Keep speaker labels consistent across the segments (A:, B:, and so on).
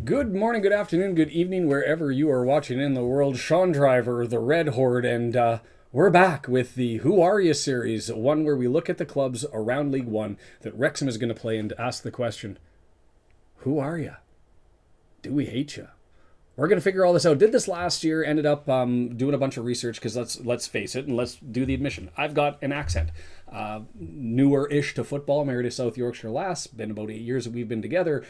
A: Good morning, good afternoon, good evening, wherever you are watching in the world. Sean Driver, the Red Horde, and we're back with the Who Are You series, one where we look at the clubs around League One that Wrexham is going to play and ask the question, who are you? Do we hate you? We're going to figure all this out. Did this last year, ended up doing a bunch of research because let's face it and let's do the admission. I've got an accent. Newer-ish to football, married to South Yorkshire lass, been about 8 years that we've been together,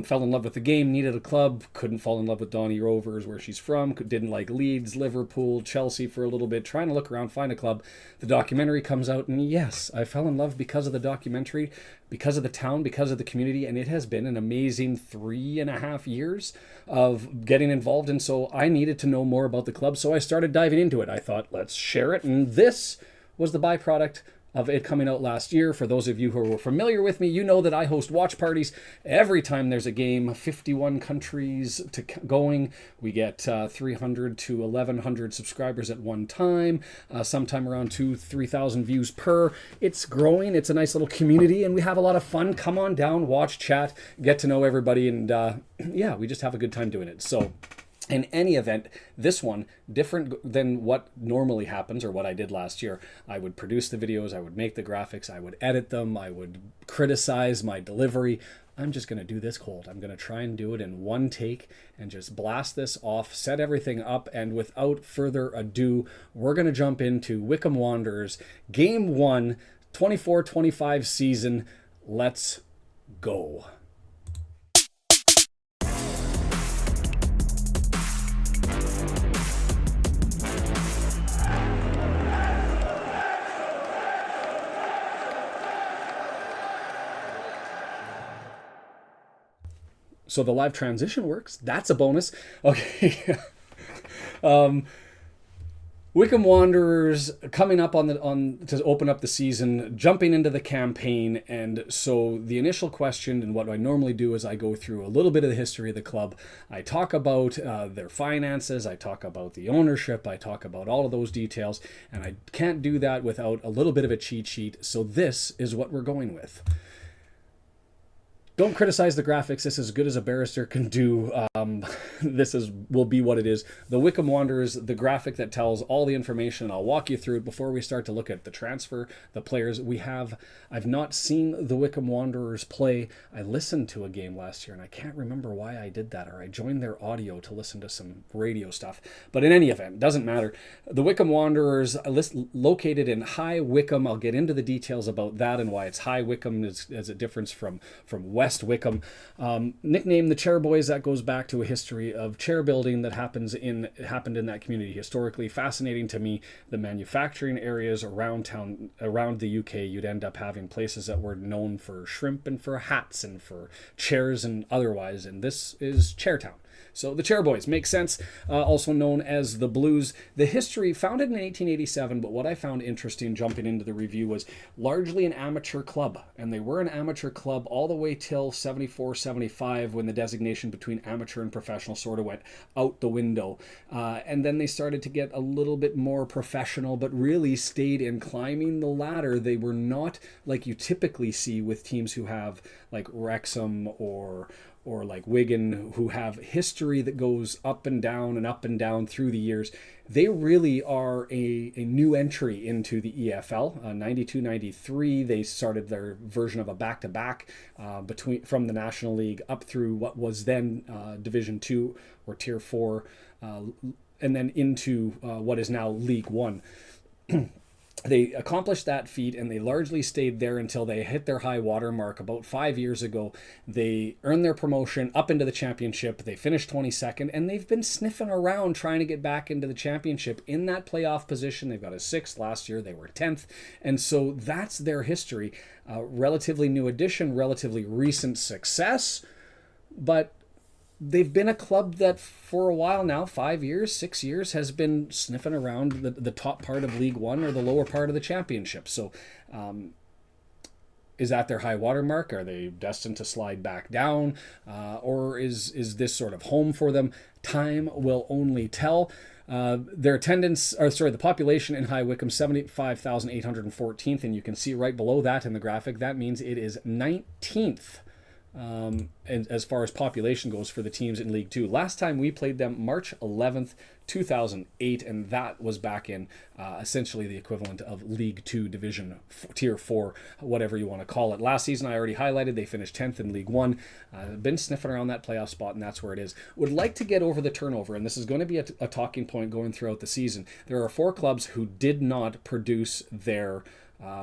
A: fell in love with the game, needed a club, couldn't fall in love with Donny Rovers, where she's from, didn't like Leeds, Liverpool, Chelsea for a little bit, trying to look around, find a club. The documentary comes out, and yes, I fell in love because of the documentary, because of the town, because of the community, and it has been an amazing 3.5 years of getting involved, and so I needed to know more about the club, so I started diving into it. I thought, let's share it, and this was the byproduct of it coming out last year. For those of you who are familiar with me, you know that I host watch parties every time there's a game. 51 countries going. We get 300 to 1,100 subscribers at one time, sometime around 2,000-3,000 views per. It's growing. It's a nice little community, and we have a lot of fun. Come on down, watch, chat, get to know everybody, and yeah, we just have a good time doing it. So in any event, this one, different than what normally happens or what I did last year. I would produce the videos, I would make the graphics, I would edit them, I would criticize my delivery. I'm just going to do this cold. I'm going to try and do it in one take and just blast this off, set everything up, and without further ado, we're going to jump into Wycombe Wanderers, Game 1, 24-25 season. Let's go. So the live transition works. That's a bonus. Okay. Wycombe Wanderers coming up on to open up the season, jumping into the campaign, and so the initial question and what I normally do is I go through a little bit of the history of the club. I talk about their finances, I talk about the ownership, I talk about all of those details, and I can't do that without a little bit of a cheat sheet. So this is what we're going with. Don't criticize the graphics. This is as good as a barrister can do. Will be what it is. The Wycombe Wanderers, the graphic that tells all the information. I'll walk you through it before we start to look at the transfer, the players. I've not seen the Wycombe Wanderers play. I listened to a game last year, and I can't remember why I did that, or I joined their audio to listen to some radio stuff. But in any event, doesn't matter. The Wycombe Wanderers, located in High Wycombe. I'll get into the details about that and why it's High Wycombe as a difference from West Wycombe. Nicknamed the Chair Boys, that goes back to a history of chair building that happened in that community historically. Fascinating to me. The manufacturing areas around town, around the UK, you'd end up having places that were known for shrimp and for hats and for chairs and otherwise, and this is Chairtown. So the Chair Boys makes sense, also known as the Blues. The history, founded in 1887, but what I found interesting jumping into the review was largely an amateur club, and they were an amateur club all the way till 74, 75, when the designation between amateur and professional sort of went out the window. And then they started to get a little bit more professional, but really stayed in climbing the ladder. They were not like you typically see with teams who have like Wrexham or like Wigan, who have history that goes up and down through the years. They really are a new entry into the EFL. 92-93, they started their version of a back-to-back from the National League up through what was then Division 2 or Tier 4, and then into what is now League 1. They accomplished that feat, and they largely stayed there until they hit their high water mark about 5 years ago. They earned their promotion up into the championship. They finished 22nd, and they've been sniffing around trying to get back into the championship in that playoff position. They've got a 6th. Last year they were 10th, and so that's their history. Relatively new addition, relatively recent success, but they've been a club that for a while now, 5 years, 6 years, has been sniffing around the top part of League One or the lower part of the championship. So is that their high water mark? Are they destined to slide back down? Or is this sort of home for them? Time will only tell. The population in High Wycombe, 75,814th, and you can see right below that in the graphic, that means it is 19th and as far as population goes for the teams in League Two. Last time we played them, March 11th, 2008, and that was back in essentially the equivalent of League Two Division Tier 4, whatever you want to call it. Last season, I already highlighted, they finished 10th in League One. Been sniffing around that playoff spot, and that's where it is. Would like to get over the turnover, and this is going to be a talking point going throughout the season. There are 4 clubs who did not produce their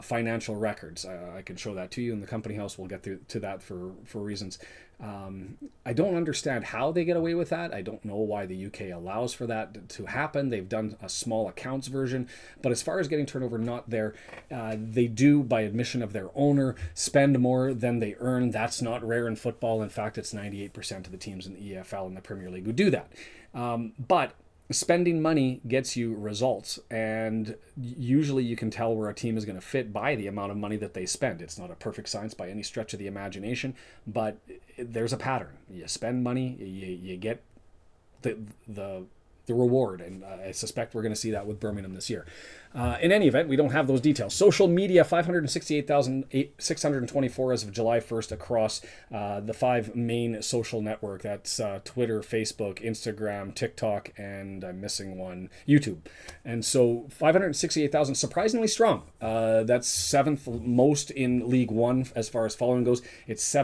A: financial records. I can show that to you in the company house. We'll get to that for reasons. I don't understand how they get away with that. I don't know why the UK allows for that to happen. They've done a small accounts version, but as far as getting turnover not there, they do, by admission of their owner, spend more than they earn. That's not rare in football. In fact, it's 98% of the teams in the EFL and the Premier League who do that. But spending money gets you results, and usually you can tell where a team is going to fit by the amount of money that they spend. It's not a perfect science by any stretch of the imagination, but there's a pattern. You spend money, you get the reward, and I suspect we're going to see that with Birmingham this year. In any event, we don't have those details. Social media, 568,624 as of July 1st across the 5 main social network. That's Twitter, Facebook, Instagram, TikTok, and I'm missing one, YouTube. And so 568,000, surprisingly strong. That's 7th most in League One as far as following goes. It's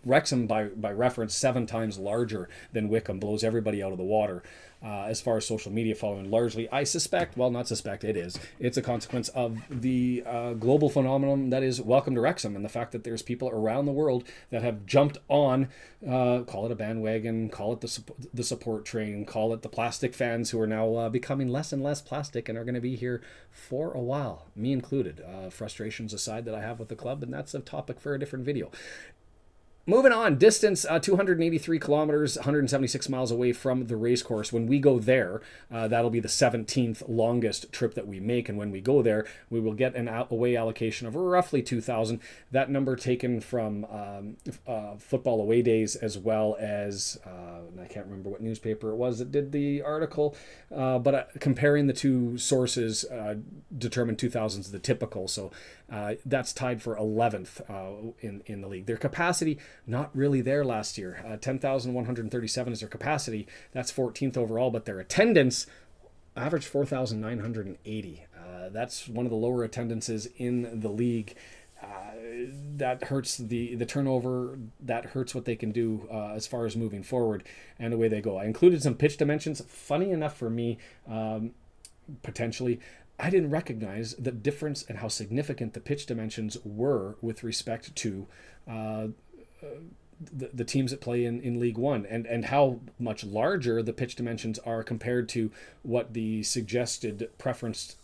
A: Wrexham by reference, 7 times larger than Wycombe, blows everybody out of the water. As far as social media following, largely, I suspect, well, not suspect, it is. It's a consequence of the global phenomenon that is Welcome to Wrexham, and the fact that there's people around the world that have jumped on, call it a bandwagon, call it the support train, call it the plastic fans who are now becoming less and less plastic and are going to be here for a while, me included. Frustrations aside that I have with the club, and that's a topic for a different video. Moving on, distance, 283 kilometers, 176 miles away from the racecourse. When we go there, that'll be the 17th longest trip that we make. And when we go there, we will get an away allocation of roughly 2,000. That number taken from football away days, as well as, I can't remember what newspaper it was that did the article, but comparing the two sources determined 2,000 is the typical. So that's tied for 11th in the league. Their capacity, not really there last year. 10,137 is their capacity. That's 14th overall, but their attendance averaged 4,980. That's one of the lower attendances in the league. That hurts the turnover. That hurts what they can do as far as moving forward, and away they go. I included some pitch dimensions. Funny enough for me, potentially, I didn't recognize the difference and how significant the pitch dimensions were with respect to the teams that play in League One, and how much larger the pitch dimensions are compared to what the suggested preferenced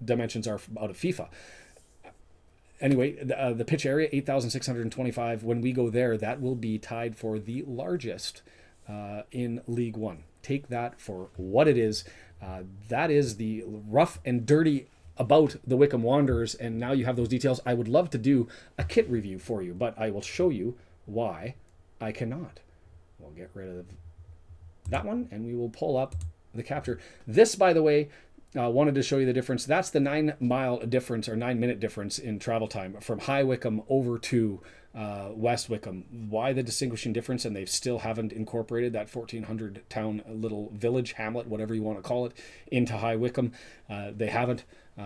A: dimensions are out of FIFA. Anyway, the pitch area, 8,625. When we go there, that will be tied for the largest in League One. Take that for what it is. That is the rough and dirty about the Wycombe Wanderers, and now you have those details. I would love to do a kit review for you, but I will show you why I cannot. We'll get rid of that one, and we will pull up the capture. This, by the way, wanted to show you the difference. That's the 9-mile difference, or 9-minute difference in travel time from High Wycombe over to West Wycombe. Why the distinguishing difference? And they still haven't incorporated that 1,400 town little village, hamlet, whatever you want to call it, into High Wycombe. They haven't.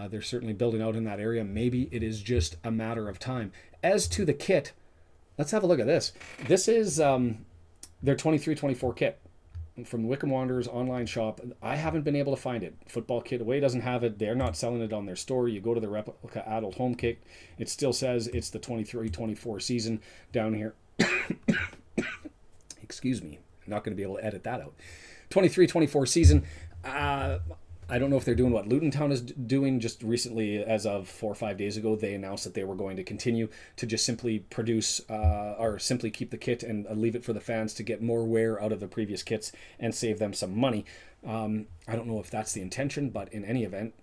A: They're certainly building out in that area. Maybe it is just a matter of time. As to the kit, let's have a look at this. This is their 23-24 kit from the Wycombe Wanderers online shop. I haven't been able to find it. Football Kit Away doesn't have it. They're not selling it on their store. You go to the replica adult home kit, it still says it's the 23-24 season down here. Excuse me. I'm not going to be able to edit that out. 23-24 season. I don't know if they're doing what Luton Town is doing. Just recently, as of 4 or 5 days ago, they announced that they were going to continue to just simply produce or simply keep the kit and leave it for the fans to get more wear out of the previous kits and save them some money. I don't know if that's the intention, but in any event,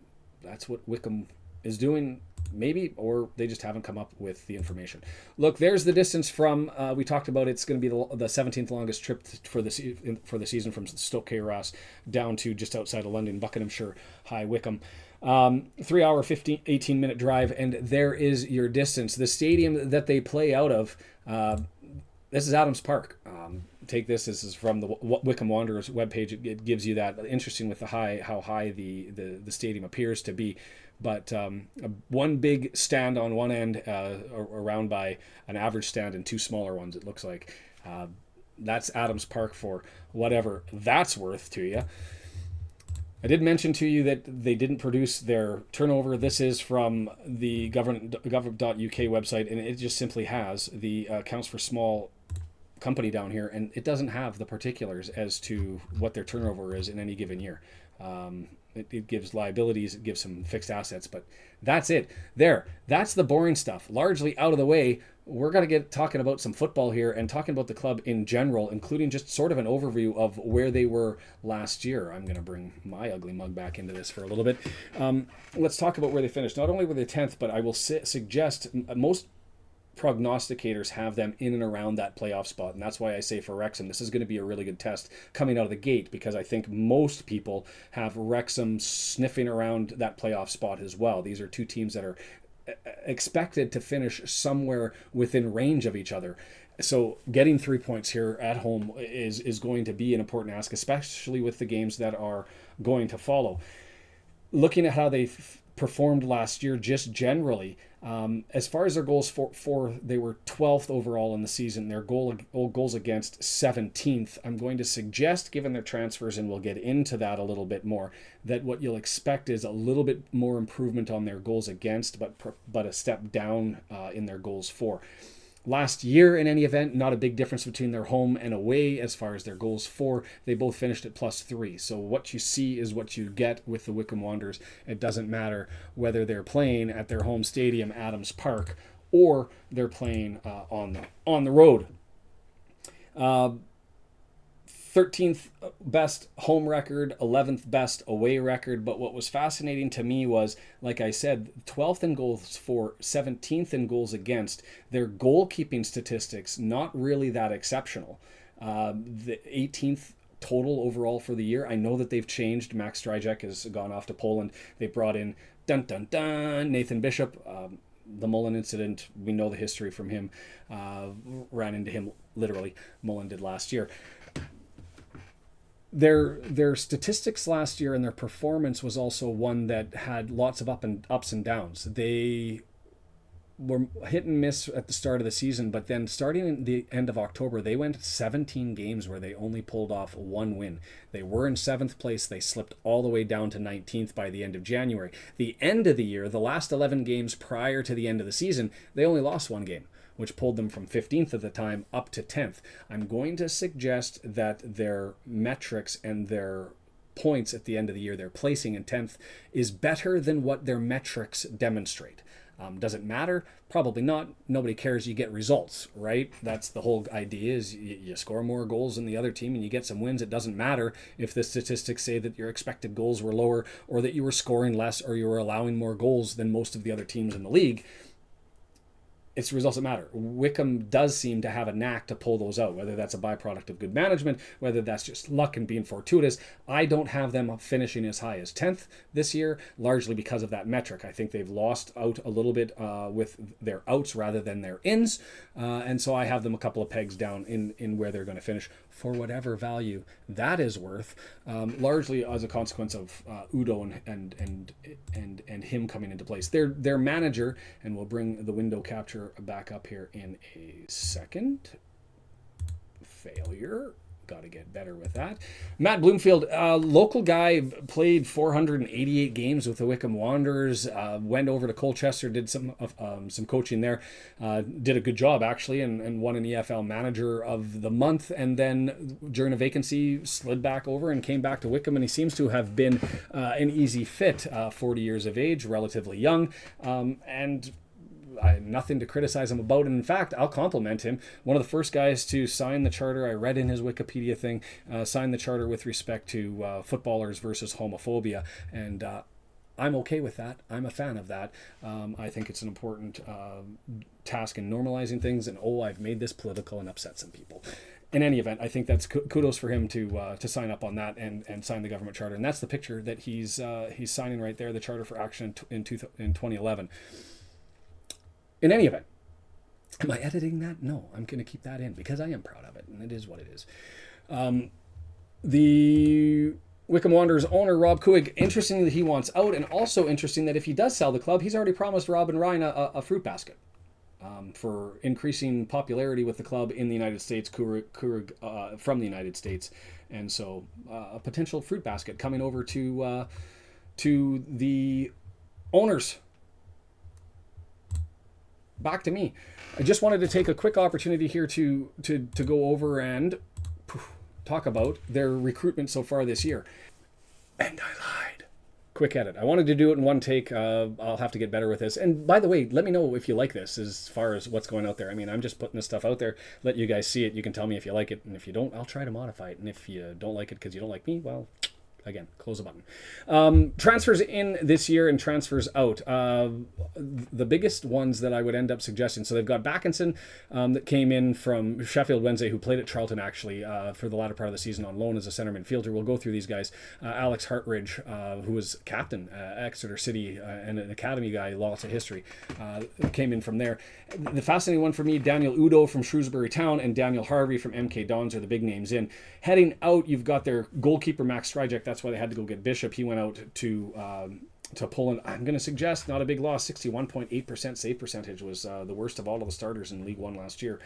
A: that's what Wycombe is doing. Maybe, or they just haven't come up with the information. Look, there's the distance from, we talked about it's going to be the 17th longest trip for the season from Stoke Ross down to just outside of London, Buckinghamshire, High Wycombe. 3 hour, 18-minute drive, and there is your distance. The stadium that they play out of, This is Adams Park. Take this. This is from the Wycombe Wanderers webpage. It gives you that. Interesting with how high the stadium appears to be. But one big stand on one end, around by an average stand, and two smaller ones, it looks like. That's Adams Park for whatever that's worth to you. I did mention to you that they didn't produce their turnover. This is from the gov.uk website, and it just simply has the accounts for small company down here, and it doesn't have the particulars as to what their turnover is in any given year. It gives liabilities, it gives some fixed assets, but that's it. That's the boring stuff. Largely out of the way. We're going to get talking about some football here and talking about the club in general, including just sort of an overview of where they were last year. I'm going to bring my ugly mug back into this for a little bit. Let's talk about where they finished. Not only were they 10th, but I will suggest most prognosticators have them in and around that playoff spot, and that's why I say for Wrexham this is going to be a really good test coming out of the gate, because I think most people have Wrexham sniffing around that playoff spot as well. These are two teams that are expected to finish somewhere within range of each other. So getting 3 points here at home is going to be an important ask, especially with the games that are going to follow. Looking at how they performed last year, just generally, as far as their goals for they were 12th overall in the season. Their goals against 17th. I'm going to suggest, given their transfers, and we'll get into that a little bit more, that what you'll expect is a little bit more improvement on their goals against, but a step down in their goals for. Last year, in any event, not a big difference between their home and away as far as their goals for. They both finished at +3. So what you see is what you get with the Wycombe Wanderers. It doesn't matter whether they're playing at their home stadium, Adams Park, or they're playing on the road. 13th best home record, 11th best away record. But what was fascinating to me was, like I said, 12th in goals for, 17th in goals against. Their goalkeeping statistics, not really that exceptional. The 18th total overall for the year. I know that they've changed. Max Stryjek has gone off to Poland. They brought in Nathan Bishop. The Mullen incident, we know the history from him. Ran into him, literally, Mullen did last year. Their statistics last year and their performance was also one that had lots of ups and downs. They were hit and miss at the start of the season, but then starting in the end of October, they went 17 games where they only pulled off one win. They were in 7th place. They slipped all the way down to 19th by the end of January. The end of the year, the last 11 games prior to the end of the season, they only lost one game, which pulled them from 15th at the time up to 10th. I'm going to suggest that their metrics and their points at the end of the year, their placing in 10th, is better than what their metrics demonstrate. Does it matter? Probably not. Nobody cares. You get results, right? That's the whole idea, is you score more goals than the other team and you get some wins. It doesn't matter if the statistics say that your expected goals were lower, or that you were scoring less, or you were allowing more goals than most of the other teams in the league. It's the results that matter. Wycombe does seem to have a knack to pull those out, whether that's a byproduct of good management, whether that's just luck and being fortuitous. I don't have them finishing as high as 10th this year, largely because of that metric. I think they've lost out a little bit with their outs rather than their ins, and so I have them a couple of pegs down in where they're going to finish, for whatever value that is worth, largely as a consequence of Udo and him coming into place. Their manager, and we'll bring the window capture back up here in a second. Failure. Got to get better with that. Matt Bloomfield, local guy, played 488 games with the Wycombe Wanderers. Went over to Colchester, did some coaching there. Did a good job actually, and won an EFL Manager of the Month. And then during a vacancy, slid back over and came back to Wycombe. And he seems to have been an easy fit. 40 years of age, relatively young, and nothing to criticize him about. And in fact, I'll compliment him. One of the first guys to sign the charter, I read in his Wikipedia thing, signed the charter with respect to footballers versus homophobia. And I'm okay with that. I'm a fan of that. I think it's an important task in normalizing things. And I've made this political and upset some people. In any event, I think that's kudos for him to sign up on that and sign the government charter. And that's the picture that he's signing right there, the Charter for Action in 2011. In any event, Am I editing that? No, I'm going to keep that in because I am proud of it, and it is what it is. The Wycombe Wanderers owner, Rob Kuig, interesting that he wants out, and also interesting that if he does sell the club, he's already promised Rob and Ryan a fruit basket for increasing popularity with the club in the United States, Kuig from the United States. And so a potential fruit basket coming over to the owners. Back to me. I just wanted to take a quick opportunity here to go over and talk about their recruitment so far this year. And I lied. Quick edit. I wanted to do it in one take. I'll have to get better with this. And by the way, let me know if you like this as far as what's going out there. I mean, I'm just putting this stuff out there. Let you guys see it. You can tell me if you like it. And if you don't, I'll try to modify it. And if you don't like it because you don't like me, well, again, close the button. Transfers in this year and transfers out. The biggest ones that I would end up suggesting. So they've got Backinson that came in from Sheffield Wednesday, who played at Charlton actually for the latter part of the season on loan as a center midfielder. We'll go through these guys. Alex Hartridge, who was captain Exeter City and an academy guy, lots of history, came in from there. The fascinating one for me, Daniel Udo from Shrewsbury Town and Daniel Harvey from MK Dons are the big names in. Heading out, you've got their goalkeeper Max Stryjek. That's why they had to go get Bishop. He went out to Poland. I'm going to suggest not a big loss. 61.8% save percentage was the worst of all of the starters in League One last year.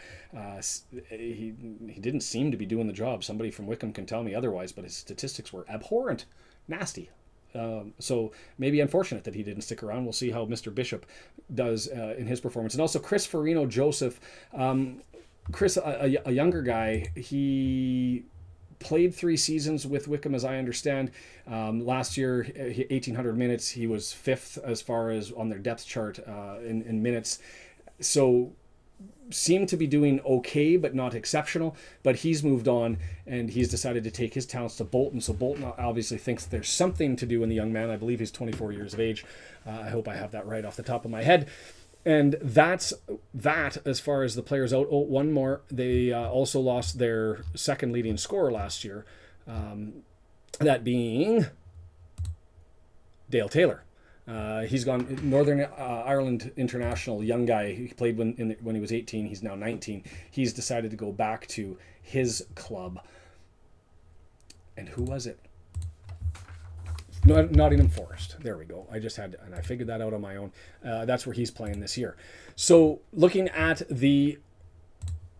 A: He didn't seem to be doing the job. Somebody from Wycombe can tell me otherwise, but his statistics were abhorrent, nasty. So maybe unfortunate that he didn't stick around. We'll see how Mr. Bishop does in his performance. And also Chris Farino Joseph. Chris, a younger guy, he played 3 seasons with Wycombe, as I understand. Last year, 1,800 minutes. He was 5th as far as on their depth chart in minutes. So seemed to be doing okay, but not exceptional. But he's moved on, and he's decided to take his talents to Bolton. So Bolton obviously thinks there's something to do in the young man. I believe he's 24 years of age. I hope I have that right off the top of my head. And that's that as far as the players out. Oh, one more. They also lost their second leading scorer last year. That being Dale Taylor. He's gone Northern Ireland international, young guy. He played when he was 18. He's now 19. He's decided to go back to his club. And who was it? Nottingham Forest. There we go. I just had, and I figured that out on my own. That's where he's playing this year. So looking at the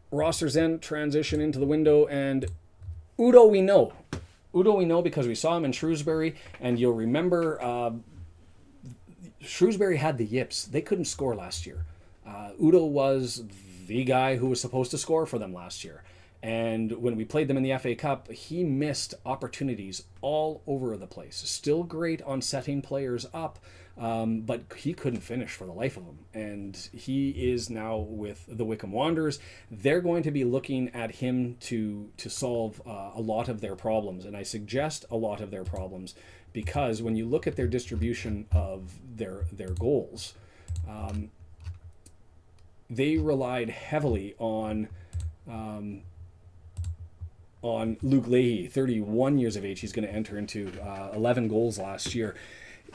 A: roster's end, transition into the window, and Udo we know. Udo we know because we saw him in Shrewsbury, and you'll remember Shrewsbury had the yips. They couldn't score last year. Udo was the guy who was supposed to score for them last year. And when we played them in the FA Cup, he missed opportunities all over the place. Still great on setting players up, but he couldn't finish for the life of him. And he is now with the Wycombe Wanderers. They're going to be looking at him to solve a lot of their problems. And I suggest a lot of their problems because when you look at their distribution of their goals, they relied heavily on Luke Leahy, 31 years of age. He's going to enter into 11 goals last year.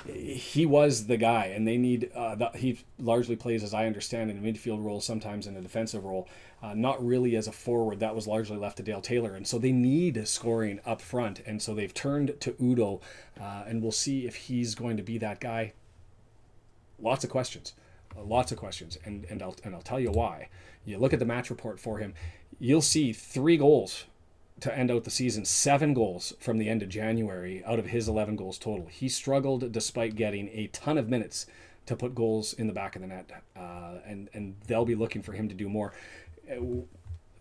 A: He was the guy, and they need he largely plays, as I understand, in a midfield role, sometimes in a defensive role, not really as a forward. That was largely left to Dale Taylor, and so they need scoring up front, and so they've turned to Udo, and we'll see if he's going to be that guy. Lots of questions, and I'll tell you why. You look at the match report for him, you'll see 3 goals to end out the season, 7 goals from the end of January out of his 11 goals total. He struggled despite getting a ton of minutes to put goals in the back of the net, and they'll be looking for him to do more.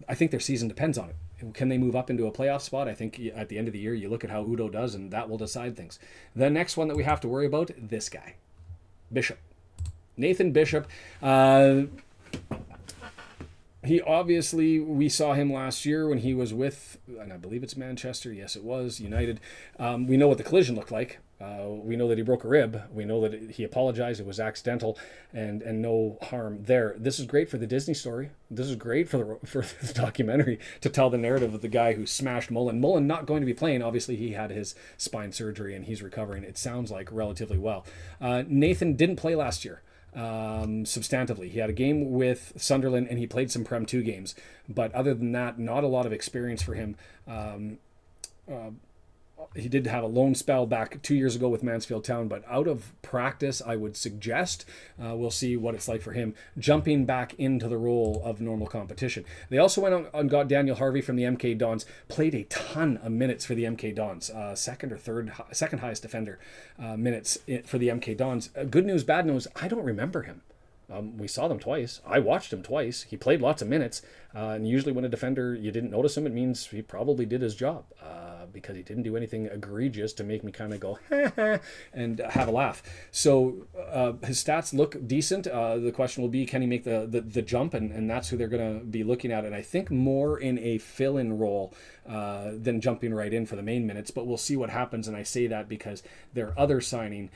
A: I think their season depends on it. Can they move up into a playoff spot? I think at the end of the year, you look at how Udo does, and that will decide things. The next one that we have to worry about, this guy, Bishop. Nathan Bishop. He obviously, we saw him last year when he was with, and I believe it's Manchester. Yes, it was United. We know what the collision looked like. We know that he broke a rib. We know that he apologized. It was accidental, and no harm there. This is great for the Disney story. This is great for the documentary to tell the narrative of the guy who smashed Mullen. Mullen not going to be playing. Obviously, he had his spine surgery and he's recovering. It sounds like relatively well. Nathan didn't play last year. substantively. He had a game with Sunderland and he played some Prem 2 games. But other than that, not a lot of experience for him. He did have a loan spell back 2 years ago with Mansfield Town, but out of practice, I would suggest we'll see what it's like for him jumping back into the role of normal competition. They also went on and got Daniel Harvey from the MK Dons, played a ton of minutes for the MK Dons, second highest defender minutes for the MK Dons. Good news, bad news, I don't remember him. We saw them twice. I watched him twice. He played lots of minutes. And usually when a defender, you didn't notice him, it means he probably did his job because he didn't do anything egregious to make me kind of go, and have a laugh. So his stats look decent. The question will be, can he make the jump? And that's who they're going to be looking at. And I think more in a fill-in role than jumping right in for the main minutes. But we'll see what happens. And I say that because their other signing...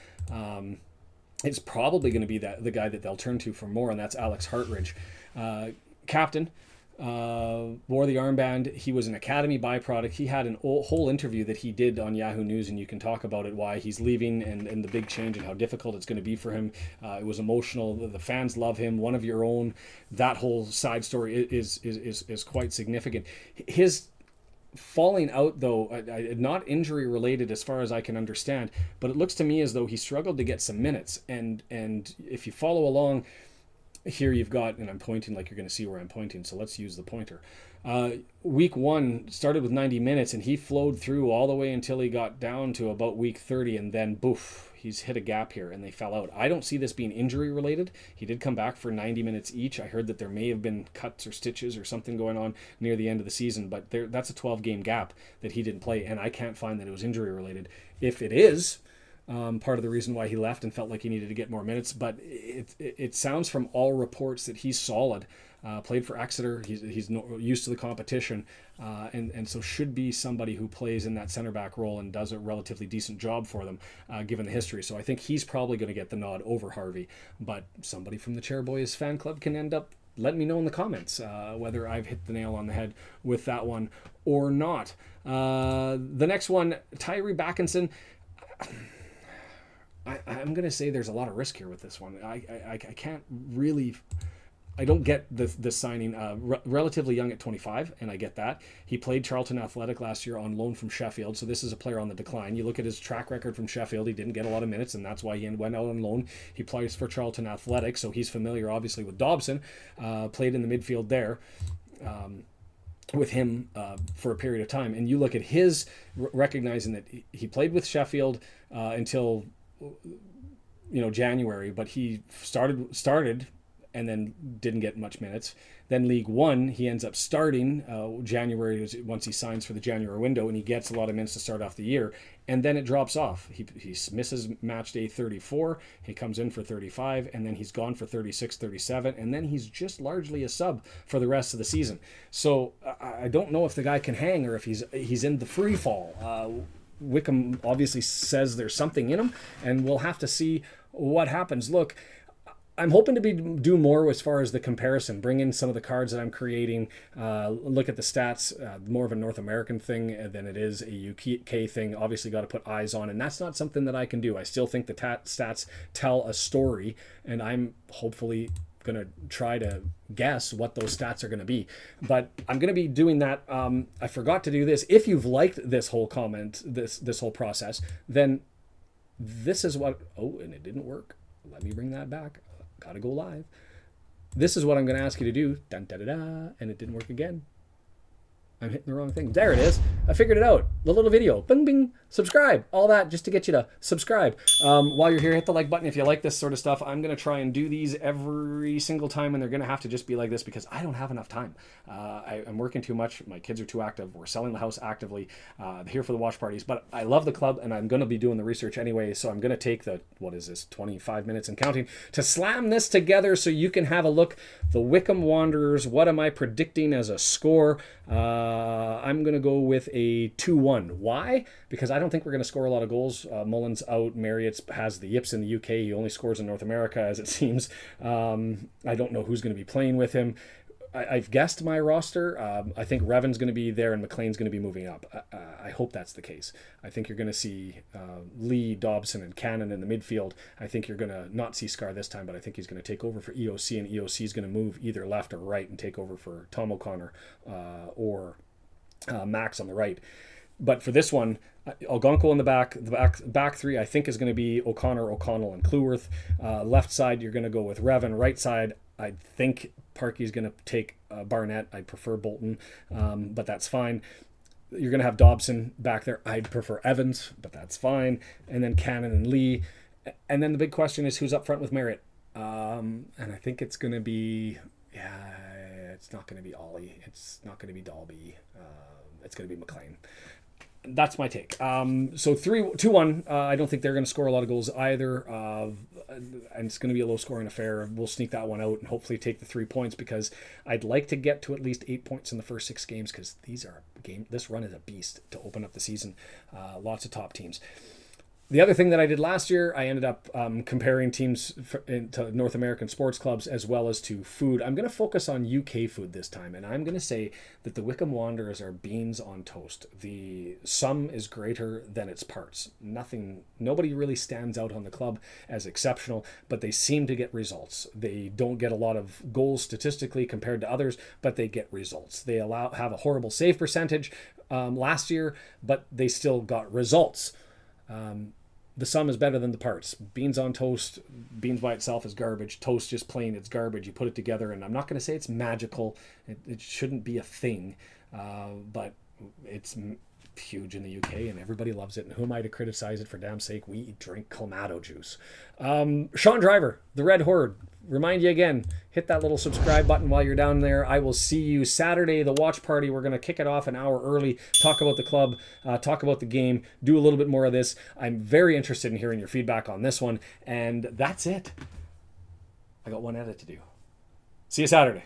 A: it's probably going to be the guy that they'll turn to for more, and that's Alex Hartridge. Captain, wore the armband. He was an academy byproduct. He had an whole interview that he did on Yahoo News, and you can talk about it, why he's leaving and the big change and how difficult it's going to be for him. It was emotional. The fans love him. One of your own. That whole side story is quite significant. His falling out, though, not injury related as far as I can understand, but it looks to me as though he struggled to get some minutes. And if you follow along here, you've got, and I'm pointing like you're going to see where I'm pointing, so let's use the pointer. Week 1 started with 90 minutes, and he flowed through all the way until he got down to about week 30, and then boof, he's hit a gap here and they fell out. I don't see this being injury related. He did come back for 90 minutes each. I heard that there may have been cuts or stitches or something going on near the end of the season, but that's a 12-game gap that he didn't play, and I can't find that it was injury related. If it is, part of the reason why he left and felt like he needed to get more minutes, but it sounds from all reports that he's solid. Played for Exeter. He's used to the competition, and so should be somebody who plays in that center back role and does a relatively decent job for them, given the history. So I think he's probably going to get the nod over Harvey. But somebody from the Chairboys fan club can end up letting me know in the comments whether I've hit the nail on the head with that one or not. The next one, Tyree Backinson. I'm going to say there's a lot of risk here with this one. I can't really... I don't get the signing. Relatively young at 25, and I get that. He played Charlton Athletic last year on loan from Sheffield, so this is a player on the decline. You look at his track record from Sheffield, he didn't get a lot of minutes, and that's why he went out on loan. He plays for Charlton Athletic, so he's familiar, obviously, with Dobson. Played in the midfield there. With him for a period of time. And you look at his, recognizing that he played with Sheffield until January, but he started and then didn't get much minutes. Then League One, he ends up starting January once he signs for the January window, and he gets a lot of minutes to start off the year. And then it drops off. He misses match day 34. He comes in for 35, and then he's gone for 36, 37, and then he's just largely a sub for the rest of the season. So I don't know if the guy can hang or if he's in the free fall. Wycombe obviously says there's something in him, and we'll have to see what happens. Look, I'm hoping to do more as far as the comparison, bring in some of the cards that I'm creating, look at the stats, more of a North American thing than it is a UK thing. Obviously got to put eyes on, and that's not something that I can do. I still think the stats tell a story, and I'm hopefully going to try to guess what those stats are going to be. But I'm going to be doing that. I forgot to do this. If you've liked this whole comment, this whole process, then this is what... Oh, and it didn't work. Let me bring that back. Gotta go live. This is what I'm going to ask you to do. Dun, da, da, da, and it didn't work again. I'm hitting the wrong thing. There it is. I figured it out. The little video. Bing, bing. Subscribe. All that just to get you to subscribe. While you're here, hit the like button if you like this sort of stuff. I'm going to try and do these every single time, and they're going to have to just be like this because I don't have enough time. I'm working too much. My kids are too active. We're selling the house actively. Here for the watch parties. But I love the club, and I'm going to be doing the research anyway, so I'm going to take the, 25 minutes and counting to slam this together so you can have a look. The Wycombe Wanderers, what am I predicting as a score? I'm going to go with a 2-1. Why? Because I don't think we're going to score a lot of goals. Mullins out. Marriott has the yips in the UK. He only scores in North America, as it seems. I don't know who's going to be playing with him. I've guessed my roster. I think Revan's going to be there and McLean's going to be moving up. I hope that's the case. I think you're going to see Lee, Dobson, and Cannon in the midfield. I think you're going to not see Scar this time, but I think he's going to take over for EOC, and EOC is going to move either left or right and take over for Tom O'Connor or Max on the right. But for this one, Algonquil in the back three, I think is going to be O'Connor, O'Connell, and Cleworth. Left side, you're going to go with Revan. Right side, I think Parky's going to take Barnett. I prefer Bolton, but that's fine. You're going to have Dobson back there. I'd prefer Evans, but that's fine. And then Cannon and Lee. And then the big question is who's up front with Merritt. And I think it's going to be, it's not going to be Ollie. It's not going to be Dalby. It's going to be McLean. That's my take. So 2-1. I don't think they're going to score a lot of goals either. And it's going to be a low scoring affair. We'll sneak that one out and hopefully take the 3 points, because I'd like to get to at least 8 points in the first 6 games, because this run is a beast to open up the season. Lots of top teams. The other thing that I did last year, I ended up comparing teams to North American sports clubs as well as to food. I'm going to focus on UK food this time, and I'm going to say that the Wycombe Wanderers are beans on toast. The sum is greater than its parts. Nobody really stands out on the club as exceptional, but they seem to get results. They don't get a lot of goals statistically compared to others, but they get results. They have a horrible save percentage last year, but they still got results. The sum is better than the parts. Beans on toast, beans by itself is garbage. Toast just plain, it's garbage. You put it together, and I'm not going to say it's magical. It shouldn't be a thing, but it's huge in the UK, and everybody loves it. And who am I to criticize it? For damn sake, we drink Clamato juice. Sean Driver, the Red Horde. Remind you again, hit that little subscribe button while you're down there. I will see you Saturday, the watch party. We're going to kick it off an hour early, talk about the club, talk about the game, do a little bit more of this. I'm very interested in hearing your feedback on this one. And that's it. I got one edit to do. See you Saturday.